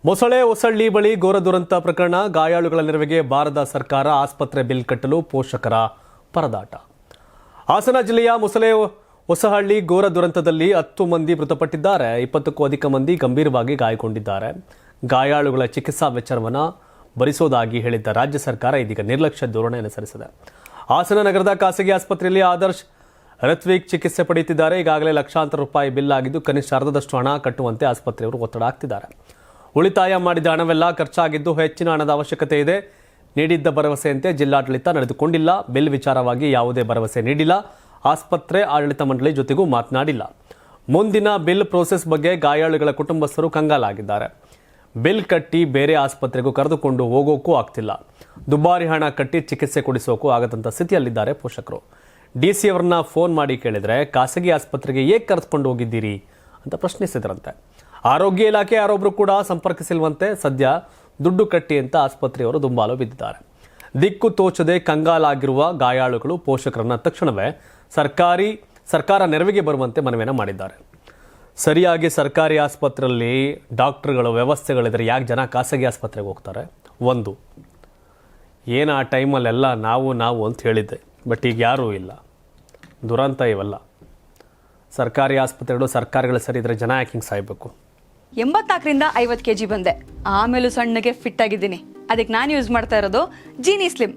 ಮೊಸಳೆ ಹೊಸಳ್ಳಿ ಬಳಿ ಘೋರ ದುರಂತ ಪ್ರಕರಣ. ಗಾಯಾಳುಗಳ ನೆರವಿಗೆ ಬಾರದ ಸರ್ಕಾರ. ಆಸ್ಪತ್ರೆ ಬಿಲ್ ಕಟ್ಟಲು ಪೋಷಕರ ಪರದಾಟ. ಹಾಸನ ಜಿಲ್ಲೆಯ ಮೊಸಳೆ ಹೊಸಹಳ್ಳಿ ಘೋರ ದುರಂತದಲ್ಲಿ 10 ಮಂದಿ ಮೃತಪಟ್ಟಿದ್ದಾರೆ. 20ಕ್ಕೂ ಅಧಿಕ ಮಂದಿ ಗಂಭೀರವಾಗಿ ಗಾಯಗೊಂಡಿದ್ದಾರೆ. ಗಾಯಾಳುಗಳ ಚಿಕಿತ್ಸಾ ವೆಚ್ಚವನ್ನು ಭರಿಸೋದಾಗಿ ಹೇಳಿದ್ದ ರಾಜ್ಯ ಸರ್ಕಾರ ಇದೀಗ ನಿರ್ಲಕ್ಷ್ಯ ಧೋರಣೆ ಅನುಸರಿಸಿದೆ. ಹಾಸನ ನಗರದ ಖಾಸಗಿ ಆಸ್ಪತ್ರೆಯಲ್ಲಿ ಆದರ್ಶ್ ಋತ್ವಿಕ್ ಚಿಕಿತ್ಸೆ ಪಡೆಯುತ್ತಿದ್ದಾರೆ. ಈಗಾಗಲೇ ಲಕ್ಷಾಂತರ ರೂಪಾಯಿ ಬಿಲ್ ಆಗಿದ್ದು ಕನಿಷ್ಠ ಅರ್ಧದಷ್ಟು ಹಣ ಕಟ್ಟುವಂತೆ ಆಸ್ಪತ್ರೆಯವರು ಒತ್ತಡ ಹಾಕ್ತಿದ್ದಾರೆ. ಉಳಿತಾಯ ಮಾಡಿದ ಹಣವೆಲ್ಲ ಖರ್ಚಾಗಿದ್ದು ಹೆಚ್ಚಿನ ಹಣದ ಅವಶ್ಯಕತೆ ಇದೆ. ನೀಡಿದ್ದ ಭರವಸೆಯಂತೆ ಜಿಲ್ಲಾಡಳಿತ ನಡೆದುಕೊಂಡಿಲ್ಲ. ಬಿಲ್ ವಿಚಾರವಾಗಿ ಯಾವುದೇ ಭರವಸೆ ನೀಡಿಲ್ಲ. ಆಸ್ಪತ್ರೆ ಆಡಳಿತ ಮಂಡಳಿ ಜೊತೆಗೂ ಮಾತನಾಡಿಲ್ಲ. ಮುಂದಿನ ಬಿಲ್ ಪ್ರೋಸೆಸ್ ಬಗ್ಗೆ ಗಾಯಾಳುಗಳ ಕುಟುಂಬಸ್ಥರು ಕಂಗಾಲಾಗಿದ್ದಾರೆ. ಬಿಲ್ ಕಟ್ಟಿ ಬೇರೆ ಆಸ್ಪತ್ರೆಗೂ ಕರೆದುಕೊಂಡು ಹೋಗೋಕ್ಕೂ ಆಗ್ತಿಲ್ಲ. ದುಬಾರಿ ಹಣ ಕಟ್ಟಿ ಚಿಕಿತ್ಸೆ ಕೊಡಿಸೋಕ್ಕೂ ಆಗದಂಥ ಸ್ಥಿತಿಯಲ್ಲಿದ್ದಾರೆ ಪೋಷಕರು. DC ಅವರನ್ನ ಫೋನ್ ಮಾಡಿ ಕೇಳಿದ್ರೆ ಖಾಸಗಿ ಆಸ್ಪತ್ರೆಗೆ ಏಕೆ ಕರೆದುಕೊಂಡು ಹೋಗಿದ್ದೀರಿ ಅಂತ ಪ್ರಶ್ನಿಸಿದ್ರಂತೆ. ಆರೋಗ್ಯ ಇಲಾಖೆ ಯಾರೊಬ್ಬರು ಕೂಡ ಸಂಪರ್ಕಿಸಿಲ್ವಂತೆ. ಸದ್ಯ ದುಡ್ಡು ಕಟ್ಟಿ ಅಂತ ಆಸ್ಪತ್ರೆಯವರು ದುಂಬಾಲು ಬಿದ್ದಿದ್ದಾರೆ. ದಿಕ್ಕು ತೋಚದೆ ಕಂಗಾಲಾಗಿರುವ ಗಾಯಾಳುಗಳು ಪೋಷಕರನ್ನ ತಕ್ಷಣವೇ ಸರ್ಕಾರ ನೆರವಿಗೆ ಬರುವಂತೆ ಮನವಿಯನ್ನು ಮಾಡಿದ್ದಾರೆ. ಸರಿಯಾಗಿ ಸರ್ಕಾರಿ ಆಸ್ಪತ್ರೆಯಲ್ಲಿ ಡಾಕ್ಟರ್ಗಳು ವ್ಯವಸ್ಥೆಗಳಿದ್ರೆ ಯಾಕೆ ಜನ ಖಾಸಗಿ ಆಸ್ಪತ್ರೆಗೆ ಹೋಗ್ತಾರೆ? ಒಂದು ಏನು ಆ ಟೈಮಲ್ಲೆಲ್ಲ ನಾವು ಅಂತ ಹೇಳಿದ್ದೆ, ಬಟ್ ಈಗ ಯಾರೂ ಇಲ್ಲ. ದುರಂತ ಇವೆಲ್ಲ. ಸರ್ಕಾರಿ ಆಸ್ಪತ್ರೆಗಳು ಸರ್ಕಾರಗಳು ಸರಿ ಇದ್ರೆ ಜನ ಯಾಕೆ ಹಿಂಗೆ ಸಾಯ್ಬೇಕು? 84ರಿಂದ 50 kg ಬಂದೆ. ಆಮೇಲೂ ಸಣ್ಣಗೆ ಫಿಟ್ ಆಗಿದ್ದೀನಿ. ಅದಕ್ಕೆ ನಾನು ಯೂಸ್ ಮಾಡ್ತಾ ಇರೋದು ಜೀನಿ ಸ್ಲಿಮ್.